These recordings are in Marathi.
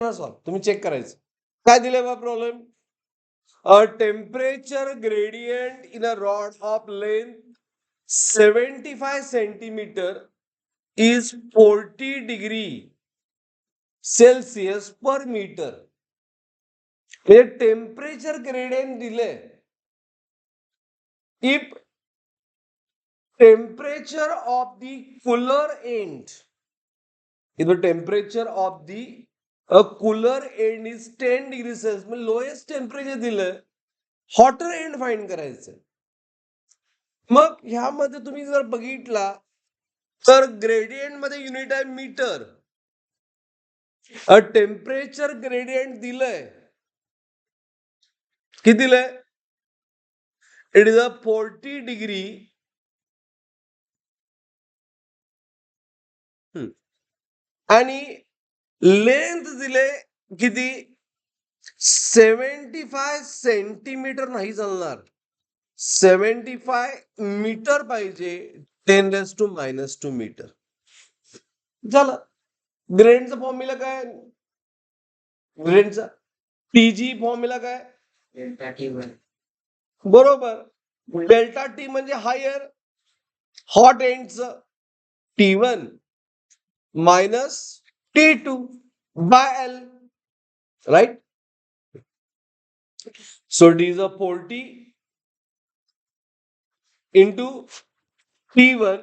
तुम्ही चेक करायचं काय दिलंय बा problem. A temperature gradient in a rod of length 75 centimetre is 40 degree Celsius per metre. म्हणजे टेम्परेचर ग्रेडियंट दिले. If temperature of the cooler end, if the temperature of the cooler end is 10 degrees Celsius, म्हणजे लोएस्ट टेम्परेचर दिलं, हॉटर एंड फाइंड करायचं. मग ह्यामध्ये तुम्ही जर बघितला तर ग्रेडियंट मध्ये युनिट आहे मीटर. टेम्परेचर ग्रेडियंट दिलंय, किती दिलंय? इट इज अ 40 डिग्री आणि लेंथ दिले किती? 75 सेंटीमीटर नाही चालणार, 75 मीटर पाहिजे. 10⁻⁻² मीटर झालं. ग्रेडचा फॉर्म्युला काय? ग्रेडचा टीजी फॉर्म्युला काय? बरोबर. डेल्टा टी म्हणजे हायर हॉट एंडचं T1 minus T2 by L, right. So it is a 40 into T1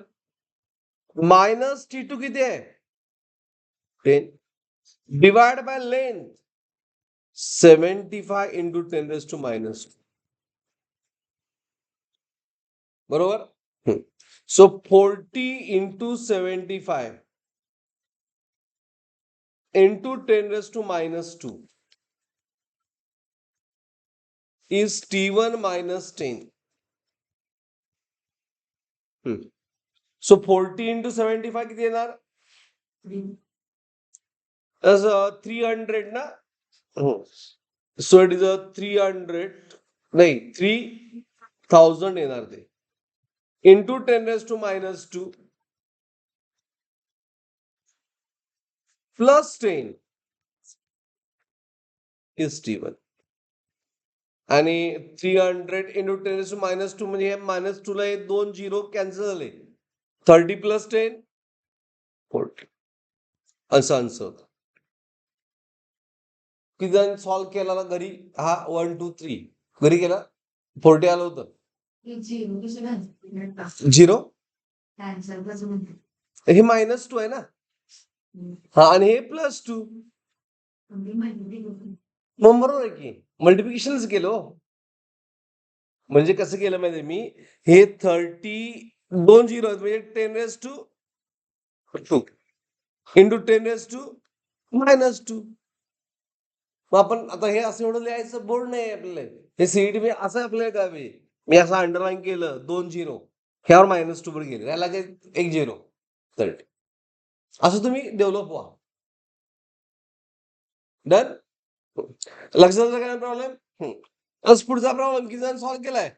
minus T2 किती आहे? 10 divided by length 75 into 10⁻². बरोबर. So 40 into 75 into 10⁻² is T1 minus 10. So 40 into 75 किती येणार? 300 ना. So it is a 300 नाही 3000 येणार ते into 10⁻² plus 10 is T1. आणि 300 into 10⁻² म्हणजे -2 ला 2 0 कॅन्सल झाले. 30 plus 10 40 असं आन्सर होतं. किती जण सॉल्व्ह केला घरी? हा 1 2 3 घरी केला. 40 आलं होतं. 0 हे -2 आहे ना. हा आणि हे +2 मग बरोबर आहे की मल्टिप्लिकेशनच केलं. म्हणजे कसं केलं माहिती मी, हे 30 2 0 म्हणजे 10⁻² इंटू 10⁻². मग आपण आता हे असं एवढं लिहायचं बोर्ड नाही आपल्याला. हे सीईटी मी असं आपल्याला काय मी असं अंडरलाईन केलं 2 0 ह्यावर -2 वर गेले, याला 1 0 30 असं तुम्ही डेव्हलप व्हा. डन. लक्षात काय प्रॉब्लेम? पुढचा प्रॉब्लेम किती जण सॉल्व्ह केलाय?